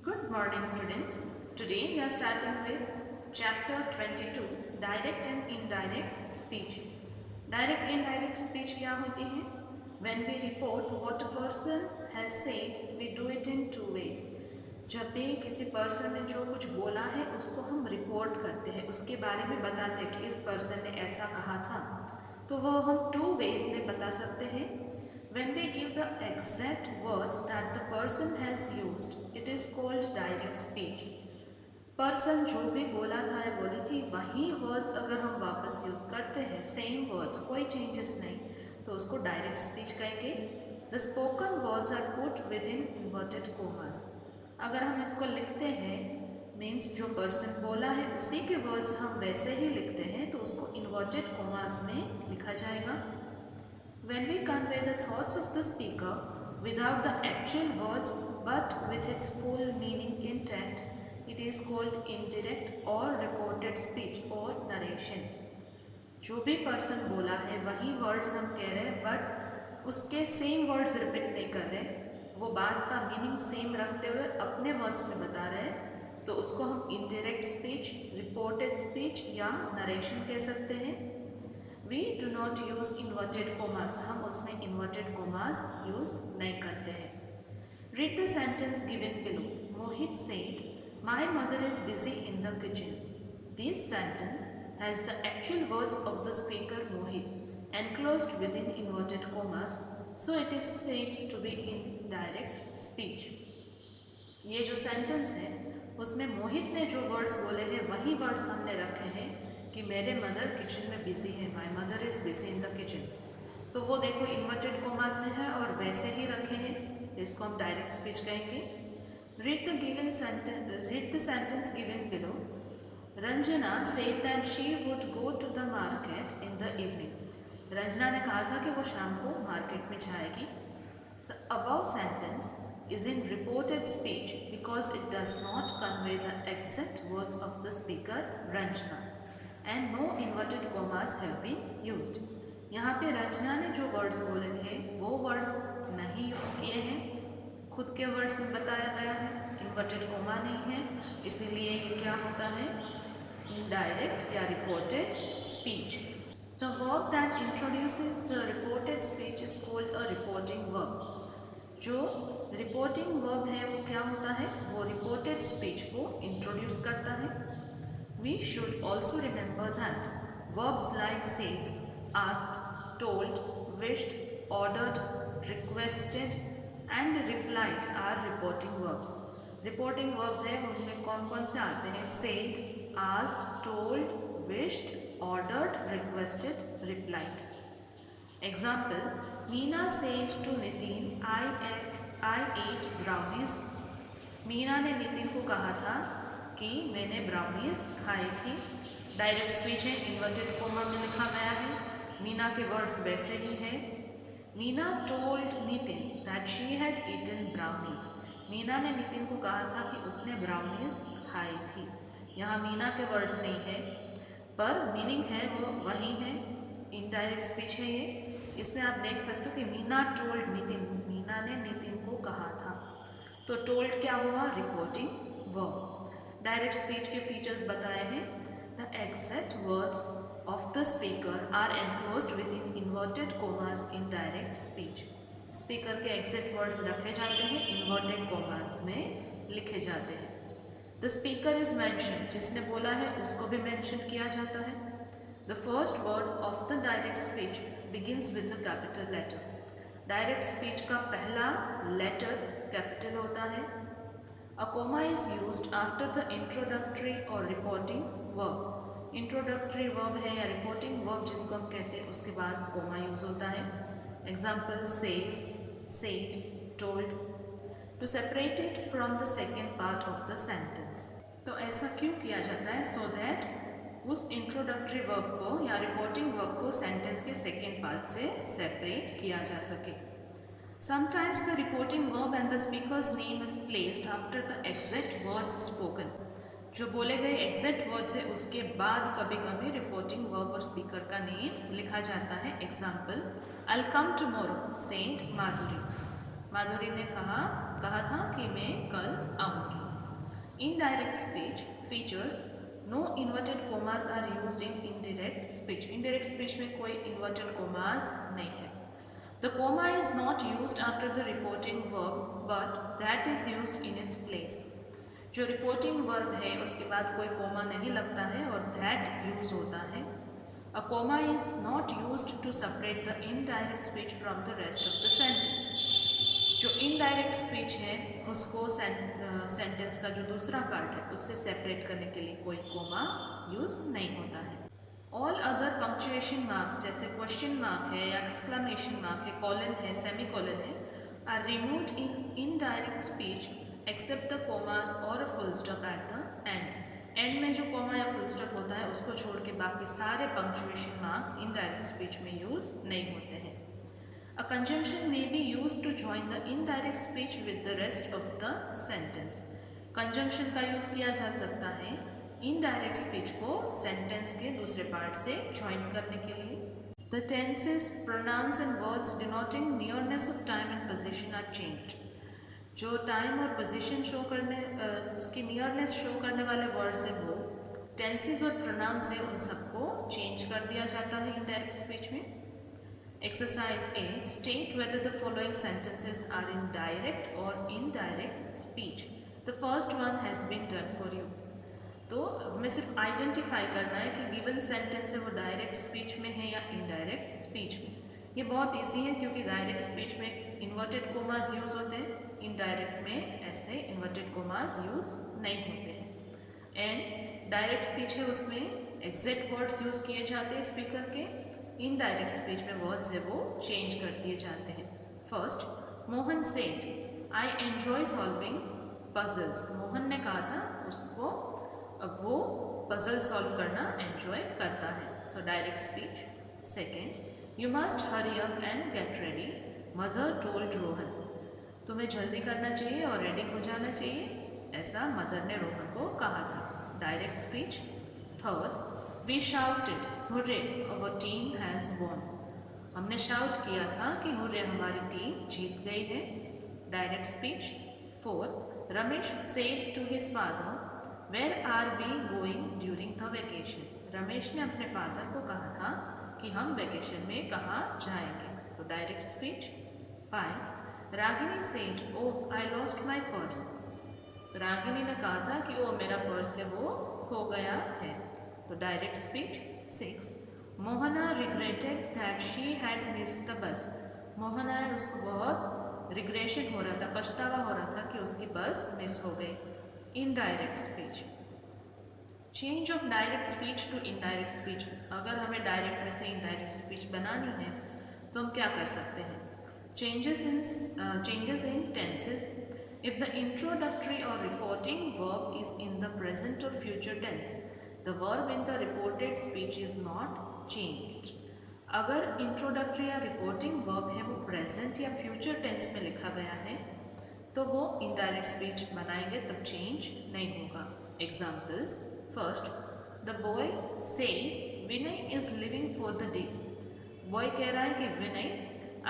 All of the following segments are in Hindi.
Good morning, students. Today we are starting with chapter 22 Direct and Indirect Speech. Direct and indirect speech क्या होती है? When we report what a person has said, we do it in two ways. जब भी किसी पर्सन ने जो कुछ बोला है उसको हम रिपोर्ट करते हैं, उसके बारे में बताते हैं कि इस पर्सन ने ऐसा कहा था, तो वो हम टू वेज में बता सकते हैं. When we give the exact words that the person has used, it is called direct speech. Person जो भी बोला था या बोली थी वही वर्ड्स अगर हम वापस यूज़ करते हैं, सेम वर्ड्स, कोई चेंजेस नहीं, तो उसको डायरेक्ट स्पीच कहेंगे. The spoken words are put within inverted commas. अगर हम इसको लिखते हैं मीन्स जो पर्सन बोला है उसी के वर्ड्स हम वैसे ही लिखते हैं तो उसको इन्वर्टेड कोमास में लिखा जाएगा. When we convey the thoughts of the speaker without the actual words but with its full meaning intact, it is called indirect or reported speech or narration. जो भी पर्सन बोला है वही वर्ड्स हम कह रहे हैं बट उसके सेम वर्ड्स रिपीट नहीं कर रहे, वो बात का मीनिंग सेम रखते हुए अपने वर्ड्स में बता रहे हैं, तो उसको हम इनडायरेक्ट स्पीच, रिपोर्टेड स्पीच या नरेशन कह सकते हैं. We do not use inverted commas. हम उसमें inverted commas use नहीं करते हैं. Read the sentence given below. Mohit said, "My mother is busy in the kitchen." This sentence has the actual words of the speaker Mohit enclosed within inverted commas, so it is said to be indirect speech. ये जो sentence है उसमें मोहित ने जो वर्ड्स बोले हैं वही वर्ड्स हमने रखे हैं कि मेरे मदर किचन में बिजी है, my mother is busy in the kitchen. तो वो देखो इन्वर्टेड कोमास में है और वैसे ही रखे हैं, इसको हम डायरेक्ट स्पीच कहेंगे. Read the sentence given below. Ranjana said that she would go to the market in the evening. Ranjana ने कहा था कि वो शाम को मार्केट में जाएगी. The above sentence is in reported speech because it does not convey the exact words of the speaker Ranjana and no inverted commas have been used. यहाँ पे रंजना ने जो वर्ड्स बोले थे वो वर्ड्स नहीं यूज़ किए हैं, खुद के वर्ड्स में बताया गया है, इन्वर्टेड कोमा नहीं है, इसीलिए ये क्या होता है, इनडायरेक्ट या reported speech. The verb that introduces the reported speech is called a reporting verb. जो रिपोर्टिंग वर्ब है वो क्या होता है, वो रिपोर्टेड स्पीच को इंट्रोड्यूस करता है. We should also remember that verbs like said, asked, told, wished, ordered, requested and replied are reporting verbs. Reporting verbs है उनमें कौन कौन से आते हैं, said, asked, told, wished, ordered, requested, replied. Example, Meena said to Nitin, I ate brownies. Meena ने नितिन को कहा था कि मैंने ब्राउनीज खाई थी. डायरेक्ट स्पीच है, इन्वर्टेड कोमा में लिखा गया है, मीना के वर्ड्स वैसे ही हैं. Meena told Nitin that she had eaten brownies. Meena ने नितिन को कहा था कि उसने ब्राउनीज खाई थी. यहाँ मीना के वर्ड्स नहीं है पर मीनिंग है वो वही है, इनडायरेक्ट स्पीच है ये. इसमें आप देख सकते हो कि मीना टोल्ड नितिन, मीना ने नितिन को कहा था, तो टोल्ड क्या हुआ, रिपोर्टिंग वर्ब. डायरेक्ट स्पीच के फीचर्स बताए हैं. The exact words of the speaker are enclosed within inverted commas in direct speech. Speaker के एग्जैक्ट वर्ड्स रखे जाते हैं, इन्वर्टेड कोमास में लिखे जाते हैं. द स्पीकर इज मैंशन, जिसने बोला है उसको भी मैंशन किया जाता है. The first word of the direct speech begins with a capital letter. Direct speech का पहला लेटर कैपिटल होता है. A comma is used after the introductory or reporting verb. Introductory verb है या रिपोर्टिंग वर्ब जिसको हम कहते हैं उसके बाद कोमा यूज होता है. Example, says, said, told. To separate it from the second part of the sentence. तो ऐसा क्यों किया जाता है, so that उस इंट्रोडक्टरी वर्ब को या रिपोर्टिंग वर्ब को सेंटेंस के सेकेंड पार्ट से सेपरेट किया जा सके. Sometimes the reporting verb and the speakers name is placed after the exact words spoken. जो बोले गए एग्जैक्ट वर्ड्स है उसके बाद कभी कभी रिपोर्टिंग वर्ब और स्पीकर का नेम लिखा जाता है. Example, I will come tomorrow, said Madhuri. Madhuri ने कहा था कि मैं कल आऊँगी. Indirect speech features no inverted commas are used in indirect speech. Indirect speech में कोई inverted commas नहीं है. The comma is not used after the reporting verb, but that is used in its place. जो reporting verb है उसके बाद कोई comma नहीं लगता है और that use होता है. A comma is not used to separate the indirect speech from the rest of the sentence. जो इनडायरेक्ट स्पीच है उसको सेंटेंस का जो दूसरा पार्ट है उससे सेपरेट करने के लिए कोई कोमा यूज नहीं होता है. ऑल अदर पंक्चुएशन मार्क्स जैसे क्वेश्चन मार्क है या एक्सक्लेमेशन मार्क है, कॉलन है, सेमी कॉलन है, are removed in indirect speech except the commas और full stop at the end. And में जो कोमा या फुल स्टॉप होता है उसको छोड़ के बाकी सारे पंक्चुएशन मार्क्स इनडायरेक्ट स्पीच में यूज नहीं होते हैं. A conjunction may be used to join the indirect speech with the rest of the sentence. Conjunction का यूज़ किया जा सकता है indirect speech को sentence के दूसरे पार्ट से join करने के लिए. The tenses, pronouns and words denoting nearness of time and position are changed. जो time और position शो करने उसकी nearness शो करने वाले words है वो tenses और pronouns है उन सबको change कर दिया जाता है indirect speech में. Exercise A. State whether the following sentences are in direct or indirect speech. The first one has been done for you. तो हमें सिर्फ आइडेंटिफाई करना है कि गिवन सेंटेंस है वो डायरेक्ट स्पीच में है या इनडायरेक्ट स्पीच में. ये बहुत इजी है क्योंकि डायरेक्ट स्पीच में इन्वर्टेड कोमास यूज होते हैं, इनडायरेक्ट में ऐसे इन्वर्टेड कोमास यूज नहीं होते हैं. एंड डायरेक्ट स्पीच है उसमें एग्जैक्ट वर्ड्स यूज किए जाते हैं स्पीकर के. इनडायरेक्ट स्पीच में वर्ड्स है वो चेंज कर दिए जाते हैं. First, Mohan said I enjoy solving puzzles. Mohan ने कहा था उसको वो पजल सॉल्व करना एन्जॉय करता है. So direct speech. Second, you must hurry up and get ready. Mother told Rohan. तुम्हें जल्दी करना चाहिए और रेडी हो जाना चाहिए, ऐसा मदर ने रोहन को कहा था. Direct speech. Third, we shouted hurray our team has won. हमने शाउट किया था कि हुर्रे हमारी टीम जीत गई है. Direct speech. Four, Ramesh said to his father where are we going during the vacation. Ramesh ने अपने फादर को कहा था कि हम वेकेशन में कहाँ जाएंगे. तो direct speech. Five, Ragini said oh I lost my purse. Ragini ने कहा था कि ओ मेरा पर्स है वो खो गया है. तो direct speech. Six, Mohana regretted that she had missed the bus. Mohana उसको बहुत रिग्रेशन हो रहा था, पछतावा हो रहा था कि उसकी बस मिस हो गई. Indirect speech. Change of direct speech to indirect speech. अगर हमें डायरेक्ट में से इनडायरेक्ट स्पीच बनानी है तो हम क्या कर सकते हैं. Changes in tenses. If the introductory or reporting verb is in the present or future tense, the verb in the reported speech is not changed. अगर introductory या reporting verb है वो present या future tense में लिखा गया है तो वो indirect speech बनाएंगे तब change नहीं होगा. Examples. First, the boy says Vinay is leaving for the day. Boy कह रहा है कि विनय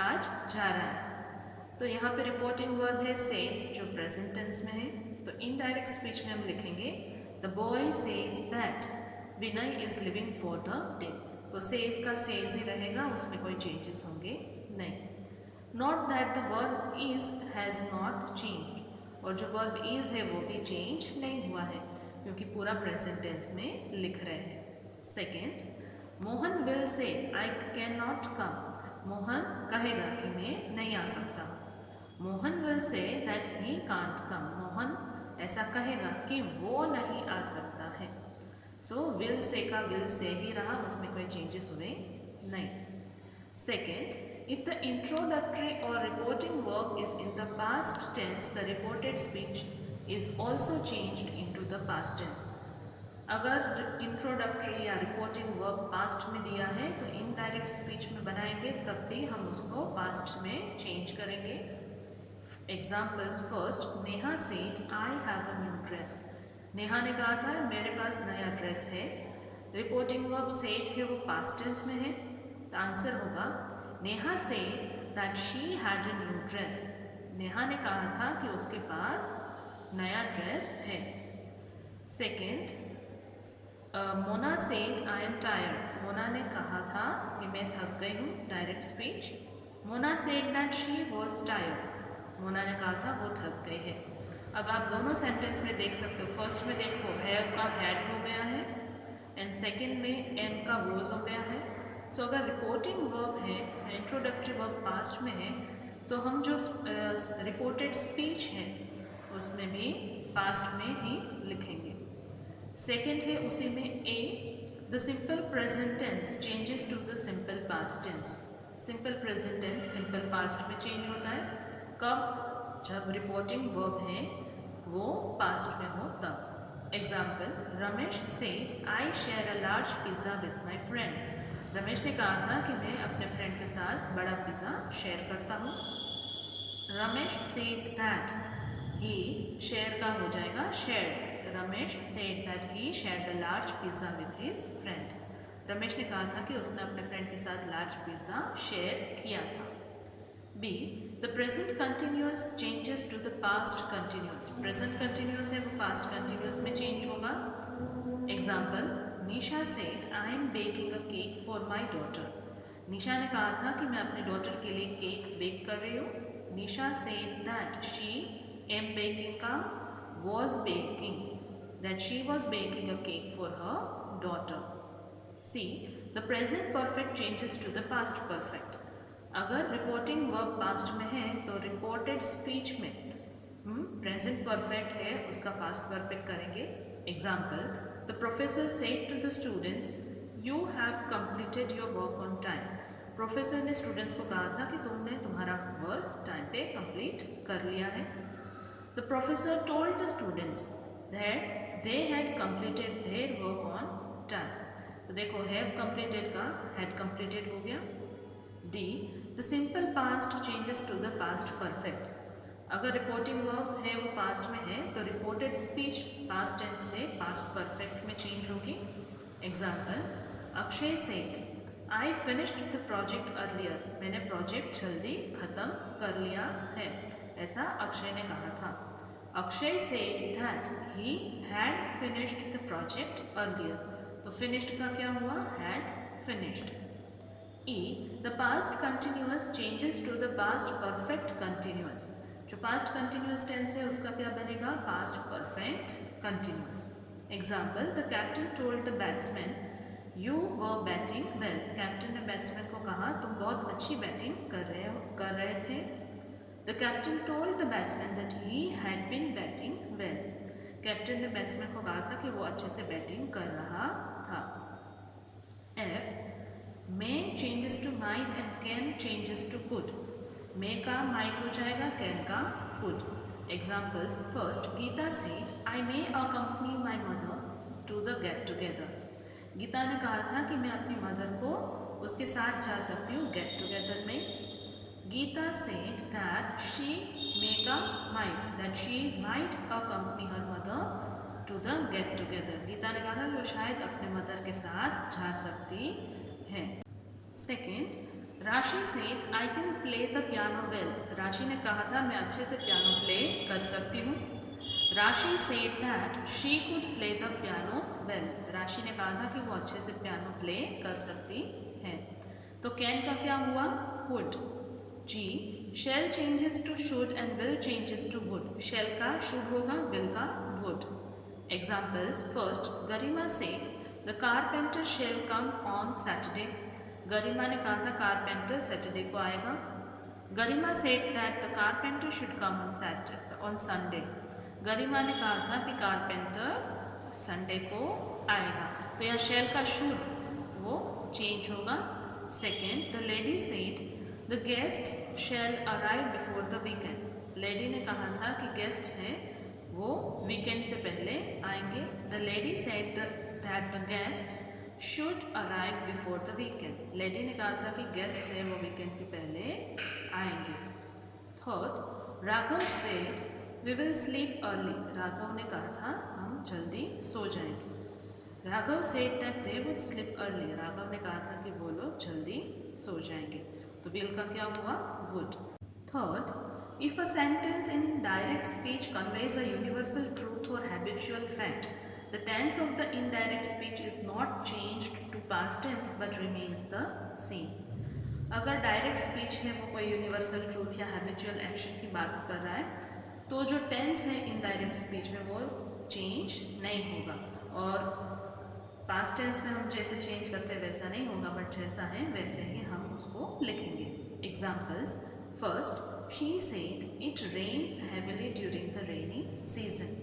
आज जा रहा है. तो यहाँ पे रिपोर्टिंग वर्ब है सेज जो प्रेजेंट टेंस में है. तो इनडायरेक्ट स्पीच में हम लिखेंगे the boy says that Vinay is living for the day. तो सेज का सेज ही रहेगा, उसमें कोई चेंजेस होंगे नहीं. Not that the verb is has not changed. और जो वर्ब इज है वो भी चेंज नहीं हुआ है क्योंकि पूरा प्रेजेंट टेंस में लिख रहे हैं. Second, Mohan will say I can not come. Mohan कहेगा कि मैं नहीं आ सकता. Mohan will say that he can't come. Mohan ऐसा कहेगा कि वो नहीं आ सकता है. सो विल से का विल से ही रहा, उसमें कोई चेंजेस हुए नहीं. Second, if the introductory or reporting verb is in the past tense the reported speech is also changed into the past tense. अगर इंट्रोडक्टरी या रिपोर्टिंग वर्ब पास्ट में दिया है तो इनडायरेक्ट स्पीच में बनाएंगे तब भी हम उसको पास्ट में चेंज करेंगे. Examples. First, Neha said I have a new dress. Neha ने कहा था मेरे पास नया ड्रेस है. रिपोर्टिंग वर्ब सेड है वो पास्ट टेंस में है. तो आंसर होगा Neha said that she had a new dress. Neha ने कहा था कि उसके पास नया ड्रेस है. Second, Mona said I am tired. Mona ने कहा था कि मैं थक गई हूँ। Direct speech, Mona said that she was tired. Mona ने कहा था वो थक गई है। अब आप दोनों सेंटेंस में देख सकते हो। फर्स्ट में देखो हैव का हैड हो गया है एंड सेकेंड में एम का वॉज हो गया है। सो अगर रिपोर्टिंग वर्ब है, इंट्रोडक्टरी वर्ब पास्ट में है, तो हम जो रिपोर्टेड स्पीच है उसमें भी पास्ट में ही लिखेंगे। सेकेंड है उसी में A, the simple present tense changes to the simple past tense. Simple present tense simple past में चेंज होता है कब? जब रिपोर्टिंग वर्ब है वो पास्ट में हो तब। Example, Ramesh said I share a large pizza with my friend. Ramesh ने कहा था कि मैं अपने फ्रेंड के साथ बड़ा पिज़्ज़ा शेयर करता हूँ। Ramesh said that he, share का हो जाएगा share. Ramesh said that he shared a large pizza with his friend. Ramesh ने कहा था कि उसने अपने फ्रेंड के साथ लार्ज पिज़्ज़ा शेयर किया था। B, the present continuous changes to the past continuous. Present continuous है वो पास्ट कंटिन्यूअस में चेंज होगा। Example, Nisha said I am baking a cake for my daughter. Nisha ने कहा था कि मैं अपने डॉटर के लिए केक बेक कर रही हूँ। Nisha said that she am baking का was baking, that she was baking a cake for her daughter. C, the present perfect changes to the past perfect. अगर रिपोर्टिंग वर्ब पास्ट में है तो रिपोर्टेड स्पीच में प्रेजेंट परफेक्ट है उसका पास्ट परफेक्ट करेंगे। Example, the professor said to the students you have completed your work on time. Professor ने स्टूडेंट्स को कहा था कि तुमने तुम्हारा वर्क टाइम पे कंप्लीट कर लिया है। The professor told the students that they had completed their work on time. तो देखो हैव कंप्लीटेड का हैड कंप्लीटेड हो गया। D, the simple past changes to the past perfect. अगर रिपोर्टिंग वर्ब है वो पास्ट में है तो रिपोर्टेड स्पीच पास्ट टेंस से पास्ट परफेक्ट में चेंज होगी। Example, Akshay said I finished the project earlier. मैंने प्रोजेक्ट जल्दी खत्म कर लिया है, ऐसा अक्षय ने कहा था। Akshay said that he had finished the project earlier. तो फिनिश्ड का क्या हुआ? Had finished. E, the past continuous changes to the past perfect continuous। जो past continuous tense है उसका क्या बनेगा? past perfect continuous। Example, the captain told the batsman you were batting well। Captain ने बैट्समैन को कहा तुम बहुत अच्छी बैटिंग कर रहे थे। The captain told the batsman that he had been batting well। Captain ने बैट्समैन को कहा था कि वो अच्छे से बैटिंग कर रहा था। F, may changes to might and can changes to could. May का माइट हो जाएगा, कैन का could. Examples, first, Geeta said I may accompany my mother to the get together. Geeta ने कहा था कि मैं अपनी मदर को उसके साथ जा सकती हूँ गेट टुगेदर में। Geeta said that she may का might, that she might accompany her mother to the get together. Geeta ने कहा था वो शायद अपने मदर के साथ जा सकती है। सेकेंड, राशि said I can play the piano well. राशि ने कहा था मैं अच्छे से पियानो प्ले कर सकती हूँ। राशि said that she could play the piano well. राशि ने कहा था कि वो अच्छे से पियानो प्ले कर सकती है। तो कैन का क्या हुआ? Could. G, shall changes to should and will changes to would. Shall का शुड होगा, विल का would. Examples, first, Garima said the carpenter shall come on Saturday. Garima ने कहा था कारपेंटर सैटरडे को आएगा। Garima said that the carpenter should come on Sunday. Garima ने कहा था कि कारपेंटर संडे को आएगा। तो यहाँ शेल का शुड वो चेंज होगा। Second, the lady said the guest shall arrive before the weekend. Lady ने कहा था कि गेस्ट हैं वो वीकेंड से पहले आएंगे। The lady said that the guests should arrive before the weekend. Lady ने कहा था कि गेस्ट है वो वीकेंड के पहले आएंगे। Third, Raghav said we will sleep early. Raghav ने कहा था हम जल्दी सो जाएंगे। Raghav said that they would sleep early. Raghav ने कहा था कि वो लोग जल्दी सो जाएंगे। तो विल का क्या हुआ? Would. Third, if a sentence in direct speech conveys a universal truth or habitual fact, The tense of the indirect speech is not changed to past tense but remains the same. अगर डायरेक्ट स्पीच है वो कोई यूनिवर्सल ट्रूथ या हैबिचुअल एक्शन की बात कर रहा है तो जो टेंस है इनडायरेक्ट स्पीच में वो चेंज नहीं होगा, और पास्ट टेंस में हम जैसे चेंज करते हैं वैसा नहीं होगा, बट जैसा है वैसे ही हम उसको लिखेंगे. Examples. First, she said it rains heavily during the rainy season.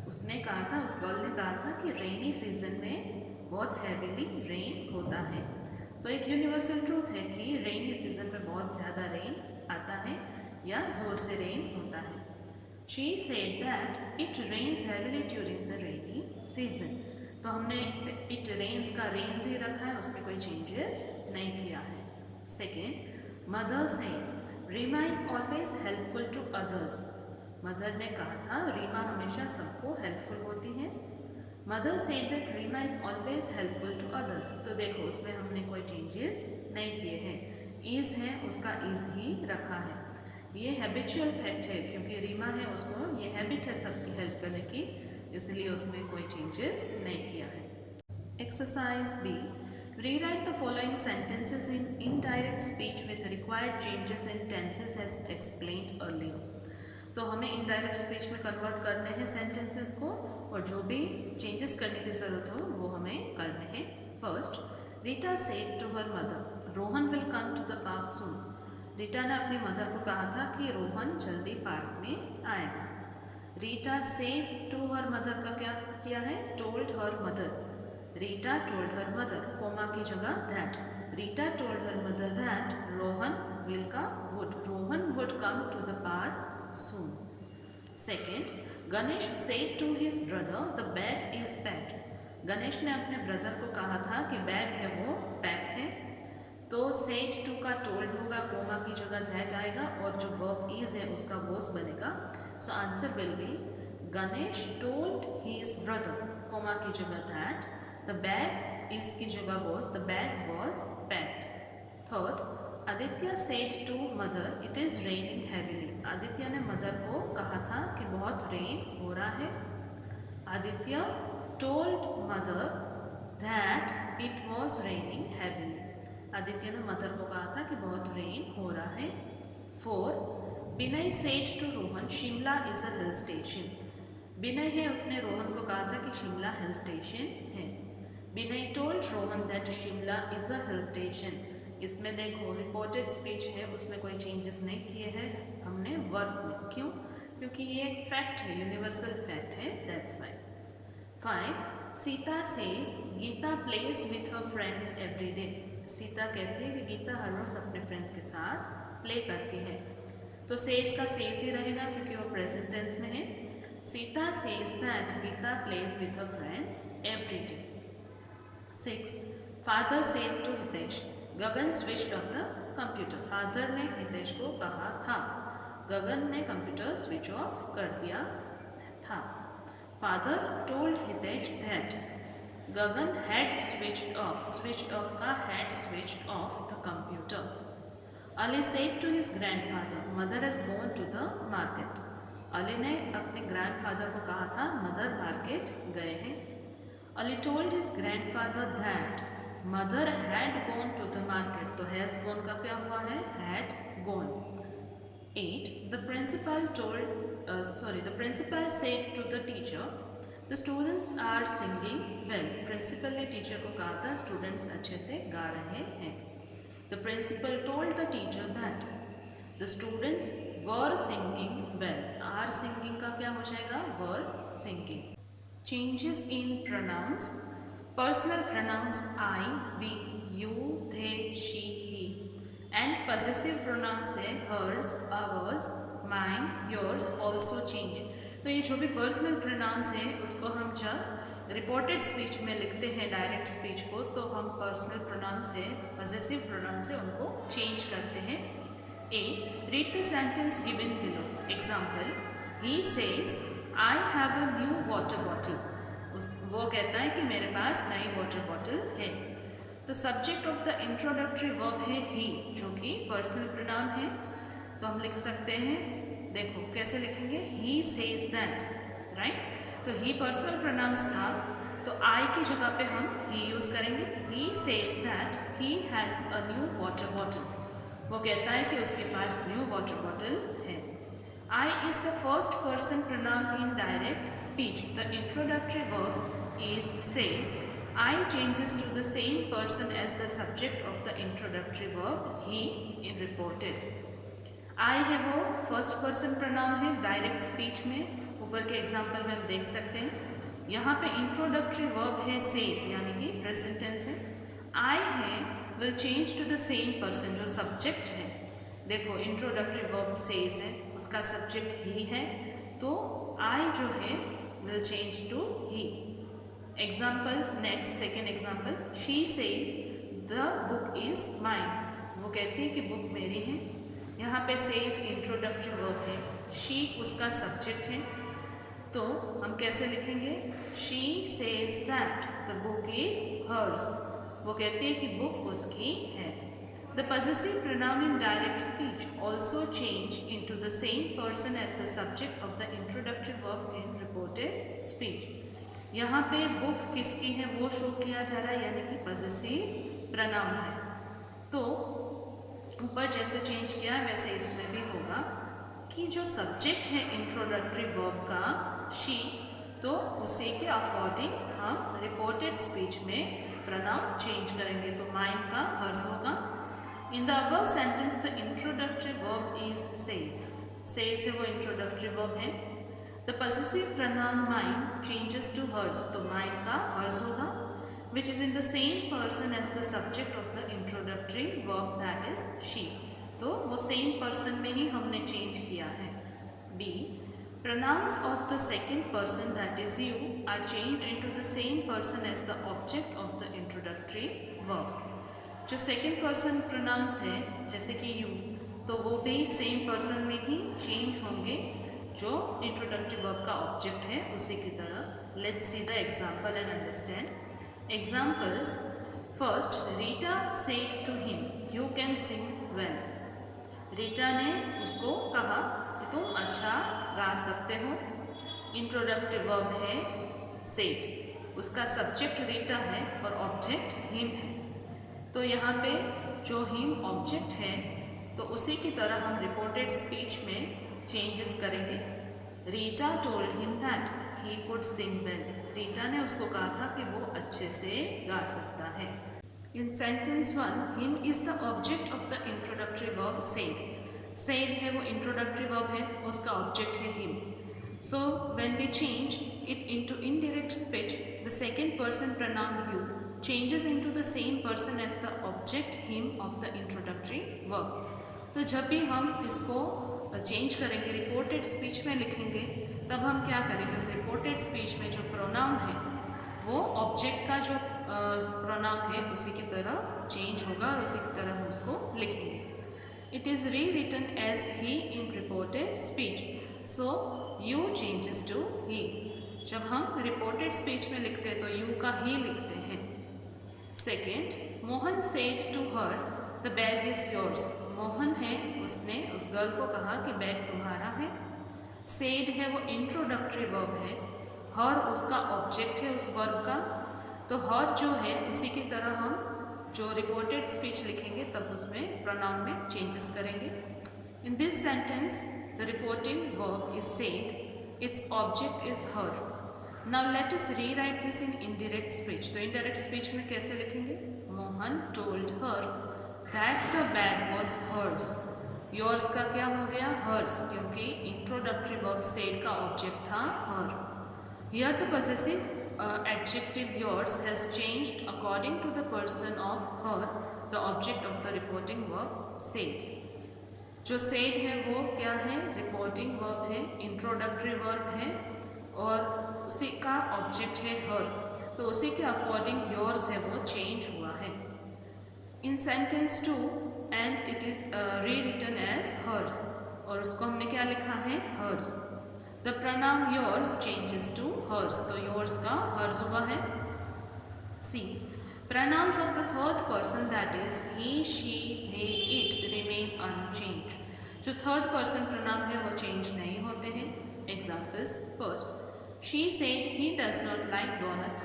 उसने कहा था, उस गर्ल ने कहा था कि रेनी सीजन में बहुत हैविली रेन होता है. तो एक यूनिवर्सल ट्रूथ है कि रेनी सीजन में बहुत ज़्यादा रेन आता है या ज़ोर से रेन होता है. She said that it rains heavily during the rainy season. तो हमने इट रेन्स का रेन्स ही रखा है, उसमें कोई चेंजेस नहीं किया है. Second, mother said Reema is always helpful to others. Mother ने कहा था रीमा हमेशा सबको हेल्पफुल होती है. Mother said that Reema is always helpful to others. तो देखो उसमें हमने कोई चेंजेस नहीं किए हैं. इज़ है उसका इज़ ही रखा है. ये हैबिचुअल फैक्ट है क्योंकि रीमा है उसको ये हैबिट है सबकी हेल्प करने की, इसलिए उसमें कोई चेंजेस नहीं किया है. Exercise B. Rewrite the following sentences in indirect speech with required changes in tenses as explained earlier. तो हमें इनडायरेक्ट स्पीच में कन्वर्ट करने हैं सेंटेंसेस को, और जो भी चेंजेस करने की ज़रूरत हो वो हमें करने हैं. First, Rita said to her mother Rohan will come to the park soon. Rita ने अपनी मदर को कहा था कि रोहन जल्दी पार्क में आएगा. Rita said to her mother का क्या किया है, told her mother. Rita told her mother, comma की जगह that. Rita told her mother that Rohan will का would, Rohan would come to the park soon. Second, Ganesh said to his brother, the bag is packed. Ganesh ने अपने ब्रदर को कहा था कि बैग है वो पैक है. तो सेड टू का टोल्ड होगा, कोमा की जगह दैट आएगा, और जो वर्ब इज है उसका वॉज बनेगा. So answer will be Ganesh told his brother, comma की जगह दैट, द बैग इज की जगह was, the bag was packed. Third, Aditya said to mother it is raining heavily. Aditya ने मदर को कहा था कि बहुत रेन हो रहा है. Aditya told mother that it was raining heavily. Aditya ने मदर को कहा था कि बहुत रेन हो रहा है. Four, Vinay said to Rohan Shimla is a hill station. Vinay है उसने रोहन को कहा था कि शिमला हिल स्टेशन है. Vinay told Rohan that Shimla is a hill station. इसमें देखो रिपोर्टेड स्पीच है, उसमें कोई चेंजेस नहीं किए हैं हमने वर्ब में. क्यों? क्योंकि ये एक फैक्ट है, यूनिवर्सल फैक्ट है, that's why. 5, Sita says Gita plays with her friends every day. Sita कहती है कि गीता हर रोज़ अपने फ्रेंड्स के साथ प्ले करती है. तो सेज का सेज ही रहेगा क्योंकि वो प्रेजेंट टेंस में है. Sita says that Gita plays with her friends every day. 6, father said to Hitesh Gagan switch off the computer. Father ने हितेश को कहा था, गगन ने कंप्यूटर स्विच ऑफ कर दिया था. Father told Hitesh that Gagan had switched off. Switch off का had switched off the computer. Ali said to his grandfather mother has gone to the market. Ali ने अपने ग्रैंडफादर को कहा था मदर मार्केट गए हैं. Ali told his grandfather that mother had gone to the market. तो हैज़ गॉन का क्या हुआ है, had gone. 8, the principal said to the teacher the students are singing well. Principal ने टीचर को कहा था स्टूडेंट्स अच्छे से गा रहे हैं. The principal told the teacher that the students were singing well. Are singing का क्या हो जाएगा, were singing. Changes in pronounce. Personal pronouns I, we, you, they, she, he. And possessive pronouns है hers, ours, mine, yours, also change. तो ये जो भी पर्सनल प्रोनाउंस है उसको हम जब रिपोर्टेड स्पीच में लिखते हैं डायरेक्ट स्पीच को, तो हम पर्सनल प्रोनाउंस है, पॉसेसिव प्रोनाउंस है, उनको चेंज करते हैं. A, read the sentence given below. Example, he says I have a new water bottle. वो कहता है कि मेरे पास नई वाटर बॉटल है. तो subject of the introductory verb है ही, जो कि पर्सनल प्रोनाउन है. तो हम लिख सकते हैं, देखो कैसे लिखेंगे, ही सेज दैट, राइट. तो ही पर्सनल प्रोनाउंस था, तो आई की जगह पे हम ही यूज़ करेंगे। He says that he has a new water bottle. वो कहता है कि उसके पास न्यू वाटर बॉटल है। I is the first person pronoun in direct speech. The introductory verb is says. I changes to the same person as the subject of the introductory verb he in reported. I है वो फर्स्ट पर्सन प्रोनाउन है डायरेक्ट स्पीच में। ऊपर के एग्जाम्पल में हम देख सकते हैं। यहाँ पे इंट्रोडक्टरी वर्ब है सेज, यानी कि प्रेजेंट टेंस है। I है will change to the same person, जो सब्जेक्ट है। देखो इंट्रोडक्टरी वर्ब सेज है, उसका सब्जेक्ट ही है, तो आई जो है will change to he. Example next, second example, she says the book is mine. वो कहती है कि बुक मेरी है। यहाँ पे सेज इंट्रोडक्टरी वर्ब है, शी उसका सब्जेक्ट है, तो हम कैसे लिखेंगे? She says that the book is hers. वो कहती है कि बुक उसकी है। The possessive pronoun in direct speech also change into the same person as the subject of the introductory verb in reported speech. यहाँ पे बुक किसकी है वो शो किया जा रहा है, यानी कि possessive pronoun है। तो ऊपर जैसे चेंज किया है वैसे इसमें भी होगा कि जो सब्जेक्ट है इंट्रोडक्टरी वर्ब का शी, तो उसी के अकॉर्डिंग हम रिपोर्टेड स्पीच में प्रोनाउन चेंज करेंगे। तो माइन का हर्स होगा। In the above sentence, the introductory verb is says. Says है वो introductory verb है। The possessive pronoun mine changes to hers, तो mine का hers होगा, which is in the same person as the subject of the introductory verb, that is she. तो वो same person में ही हमने change किया है। B. Pronouns of the second person, that is you, are changed into the same person as the object of the introductory verb. जो सेकेंड पर्सन प्रोनाउंस है जैसे कि यू, तो वो भी सेम पर्सन में ही चेंज होंगे जो इंट्रोडक्टरी वर्ब का ऑब्जेक्ट है उसी की तरह। Let's see the example and understand. Examples, first, Rita said to him you can sing well. Rita ने उसको कहा कि तुम अच्छा गा सकते हो। इंट्रोडक्टरी वर्ब है सेड, उसका सब्जेक्ट रीटा है और ऑब्जेक्ट हिम है। तो यहाँ पे जो हिम ऑब्जेक्ट है तो उसी की तरह हम रिपोर्टेड स्पीच में चेंजेस करेंगे। Rita told him that he could sing well. Rita ने उसको कहा था कि वो अच्छे से गा सकता है। In sentence 1, him is the object of the introductory verb said. Said है वो इंट्रोडक्टरी वर्ब है, उसका ऑब्जेक्ट है him. So when we change it into indirect speech, the second person pronoun you changes into the same person as the object him of the introductory verb. तो जब भी हम इसको चेंज करेंगे, रिपोर्टेड स्पीच में लिखेंगे, तब हम क्या करेंगे? उस रिपोर्टेड स्पीच में जो प्रोनाउन है वो ऑब्जेक्ट का जो प्रोनाउन है उसी की तरह चेंज होगा और उसी की तरह हम उसको लिखेंगे। It is rewritten as he in reported speech, so you changes to he. जब हम रिपोर्टेड स्पीच में लिखते हैं तो यू का ही लिखते हैं। Second, Mohan said to her the bag is yours. Mohan है उसने उस गर्ल को कहा कि बैग तुम्हारा है। सेड है वो इंट्रोडक्टरी वर्ब है, हर उसका ऑब्जेक्ट है उस वर्ब का, तो हर जो है उसी की तरह हम जो रिपोर्टेड स्पीच लिखेंगे तब उसमें प्रोनाउन में चेंजेस करेंगे। In this sentence the reporting verb is said, its object is her. Now let us rewrite this in indirect speech. तो इनडायरेक्ट स्पीच में कैसे लिखेंगे? Mohan told her that the bag was hers. Yours का क्या हो गया? हर्स, क्योंकि इंट्रोडक्टरी वर्ब सेड का ऑब्जेक्ट था her. Here the possessive adjective yours has changed according to the person of her, the object of the reporting verb said. जो सेड है वो क्या है? रिपोर्टिंग वर्ब है, इंट्रोडक्टरी वर्ब है और उसी का ऑब्जेक्ट है हर, तो उसी के अकॉर्डिंग योर्स है वो चेंज हुआ है। In sentence 2, and it is rewritten as hers, और उसको हमने क्या लिखा है? Hers. The pronoun yours changes to hers, तो योर्स का हर्स हुआ है। See, pronouns of the third person that is he, she, they, it remain unchanged. जो थर्ड पर्सन प्रोनाउन है वो चेंज नहीं होते हैं। Examples, first, she said he does not like donuts.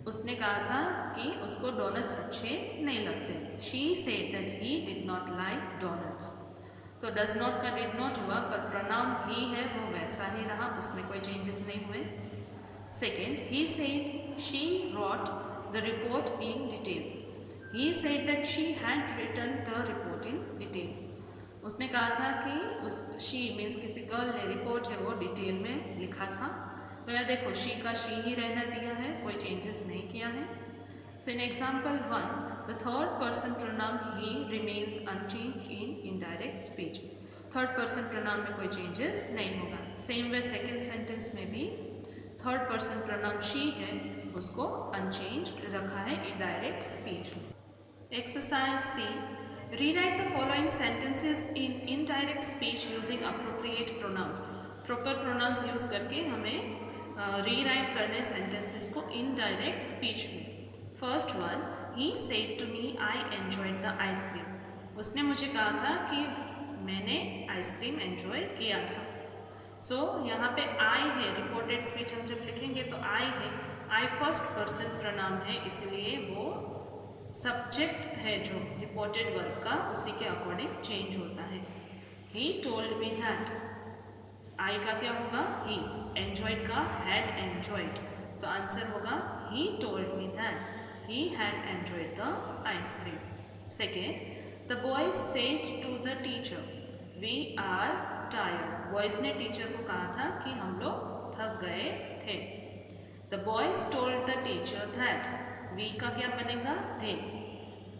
उसने कहा था कि उसको डोनट्स अच्छे नहीं लगते। She said that he did not like donuts. तो डज नॉट का डिड नॉट हुआ, पर प्रोनाउन ही है वो वैसा ही रहा, उसमें कोई चेंजेस नहीं हुए। Second, he said she wrote the report in detail. He said that she had written the report in detail. उसने कहा था कि उस शी मीन्स किसी गर्ल ने रिपोर्ट है वो डिटेल में लिखा था। तो यह देखो शी का शी ही रहना दिया है, कोई चेंजेस नहीं किया है। So in example 1, the third person pronoun he remains unchanged in indirect speech. Third person pronoun में कोई चेंजेस नहीं होगा। सेम वे सेकेंड सेंटेंस में भी थर्ड पर्सन प्रोनाउन शी है, उसको अनचेंज्ड रखा है इनडायरेक्ट स्पीच में। Exercise C, rewrite the following sentences in indirect speech using appropriate pronouns. Proper pronouns use करके हमें रीराइट करने सेंटेंसेस को इनडायरेक्ट स्पीच में। First one, he said to me I enjoyed the ice cream. उसने मुझे कहा था कि मैंने आइसक्रीम एंजॉय किया था। सो यहाँ पे आई है, रिपोर्टेड स्पीच हम जब लिखेंगे तो आई है, आई फर्स्ट पर्सन प्रोनाउन है, इसलिए वो सब्जेक्ट है जो रिपोर्टेड वर्ब का, उसी के अकॉर्डिंग चेंज होता है। ही टोल्ड मी दैट, आई का क्या होगा ही, एंजॉयड का हैड एंजॉयड, सो आंसर होगा he told me that he had enjoyed the ice cream. Second, the boys said to the teacher we are tired. Boys ने टीचर को कहा था कि हम लोग थक गए थे। The boys told the teacher that, we का क्या बनेगा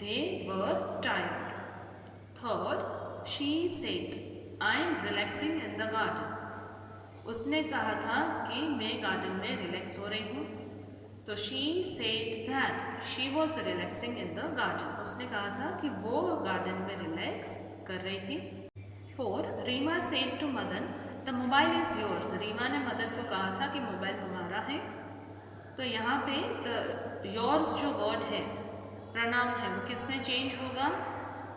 they were tired. Third, she said I am relaxing in the garden. उसने कहा था कि मैं गार्डन में रिलैक्स हो रही हूँ। तो she said that she was relaxing in the garden. उसने कहा था कि वो गार्डन में रिलैक्स कर रही थी। Four, Reema said to Madan the mobile is yours. Reema ने मदन को कहा था कि मोबाइल तुम्हारा है। तो यहाँ पे द योर्स जो वर्ड है प्रोनाउन है वो किस में चेंज होगा,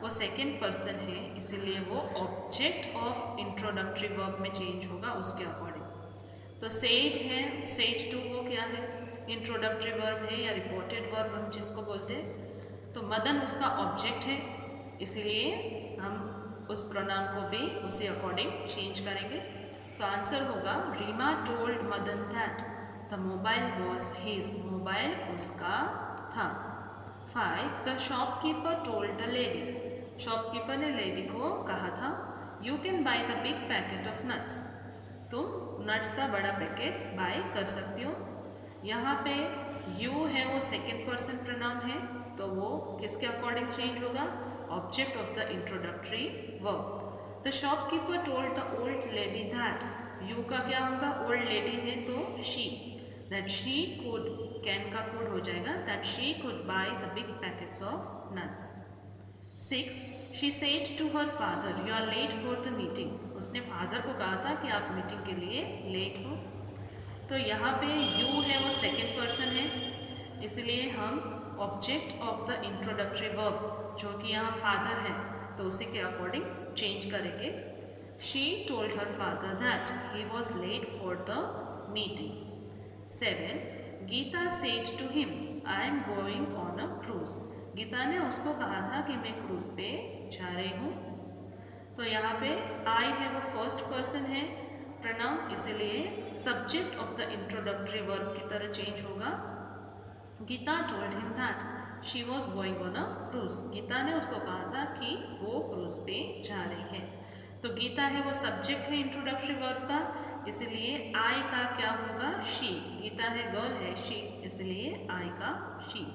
वो सेकेंड पर्सन है, इसीलिए वो ऑब्जेक्ट ऑफ इंट्रोडक्टरी वर्ब में चेंज होगा उसके अकॉर्डिंग। तो सेड है, सेड टू वो क्या है, इंट्रोडक्टरी वर्ब है या रिपोर्टेड वर्ब हम जिसको बोलते हैं। तो मदन उसका ऑब्जेक्ट है, इसीलिए हम उस प्रोनाउन को भी उसी अकॉर्डिंग चेंज करेंगे। सो आंसर होगा Rima told Madan that the mobile was his. Mobile उसका था। 5, the shopkeeper told the lady. Shopkeeper ने लेडी को कहा था you can buy the big packet of nuts. तुम नट्स का बड़ा पैकेट बाय कर सकती हो। यहाँ पे यू है वो सेकेंड पर्सन प्रोनाउन है, तो वो किसके अकॉर्डिंग चेंज होगा, object of the introductory verb. The shopkeeper told the old lady that, you का क्या होगा, ओल्ड लेडी है तो she, that she could, can का कुड हो जाएगा, that she could buy the big packets of nuts. 6, she said to her father you are late for the meeting. उसने फादर को कहा था कि आप मीटिंग के लिए लेट हो। तो यहाँ पे यू है वो सेकेंड पर्सन है, इसलिए हम object of the introductory verb जो कि यहाँ फादर है तो उसी के अकॉर्डिंग चेंज करेंगे। She told her father that he was late for the meeting. 7, Geeta said to him I am going on a cruise. Geeta ने उसको कहा था कि मैं क्रूज पे जा रही हूँ। तो यहाँ पे आई है वो फर्स्ट पर्सन है प्रोनाउन, इसलिए subject of the introductory verb की तरह चेंज होगा। Geeta told him that she was going on a cruise. Geeta ने उसको कहा था कि वो क्रूज पे जा रही है। तो गीता है वो सब्जेक्ट है इंट्रोडक्टरी वर्ब का, इसलिए आई का क्या होगा, शी। गीता है गर्ल है शी, इसलिए आई का she.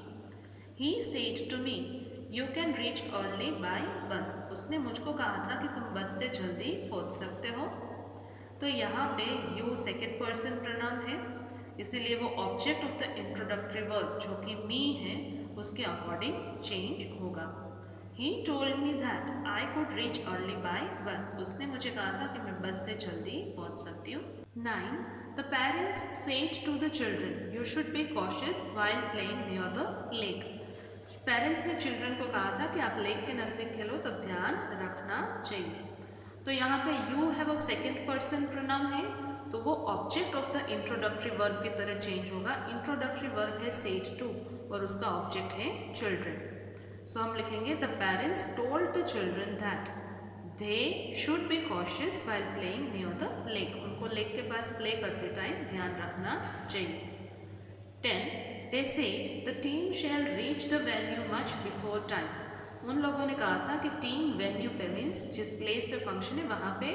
He said to me you can reach early by bus. उसने मुझको कहा था कि तुम बस से जल्दी पहुंच सकते हो। तो यहाँ पे यू सेकेंड पर्सन प्रोनाउन है, इसीलिए वो object of the introductory verb जो कि मी है उसके अकॉर्डिंग चेंज होगा। He told me that I could reach early by bus. उसने मुझे कहा था कि मैं बस से जल्दी पहुंच सकती हूँ। 9, the parents said to the children you should be cautious while playing near the lake. Parents ने चिल्ड्रन को कहा था कि आप लेक के नज़दीक खेलो तब ध्यान रखना चाहिए। तो यहाँ पे यू है वो सेकेंड पर्सन प्रोनाउन है, तो वो object of the introductory verb की तरह चेंज होगा। इंट्रोडक्टरी वर्ब है सेड टू और उसका ऑब्जेक्ट है चिल्ड्रन। सो हम लिखेंगे the parents told the children that they should be cautious while playing near the lake. उनको लेक के पास प्ले करते टाइम ध्यान रखना चाहिए। 10. They said the team shall reach the venue much before time. उन लोगों ने कहा था कि टीम वेन्यू पे मीन्स जिस प्लेस पे फंक्शन है वहाँ पे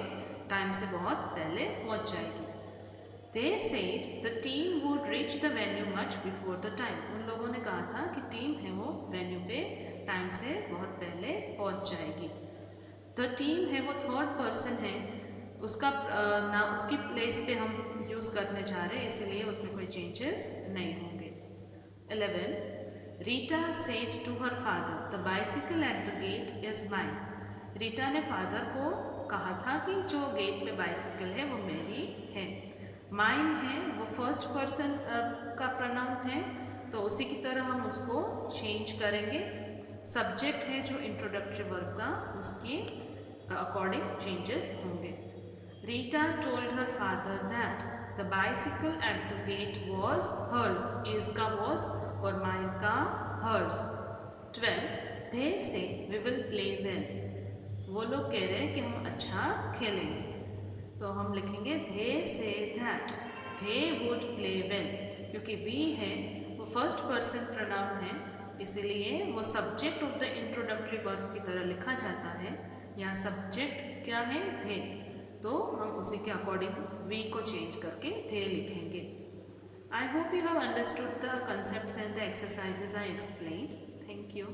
टाइम से बहुत पहले पहुँच जाएगी। They said the team would reach the venue much before the time. उन लोगों ने कहा था कि टीम है वो वेन्यू पे टाइम से बहुत पहले पहुँच जाएगी। The team है वो थर्ड पर्सन है, उसका ना उसकी प्लेस पे हम यूज़ करने जा रहे हैं, इसलिए उसमें कोई चेंजेस नहीं होंगे। 11. Rita said to her father the bicycle at the gate is mine. Rita ने फादर को कहा था कि जो गेट पे बाइसिकल है वो मेरी है। माइन है वो फर्स्ट पर्सन का प्रोनाउन है, तो उसी की तरह हम उसको चेंज करेंगे। सब्जेक्ट है जो इंट्रोडक्टरी वर्ब का, उसके अकॉर्डिंग चेंजेस होंगे। Rita told her father that the bicycle at the gate was hers. Is का वॉज और माइन का hers. 12. They say we will play well. वो लोग कह रहे हैं कि हम अच्छा खेलेंगे, तो हम लिखेंगे they say that they would play well. क्योंकि वी है वो फर्स्ट पर्सन प्रोनाउन है, इसीलिए वो subject of the introductory verb की तरह लिखा जाता है। यहाँ सब्जेक्ट क्या है? थे, तो हम उसी के अकॉर्डिंग वी को चेंज करके थे लिखेंगे। I hope you have understood the concepts and the exercises I explained. Thank you.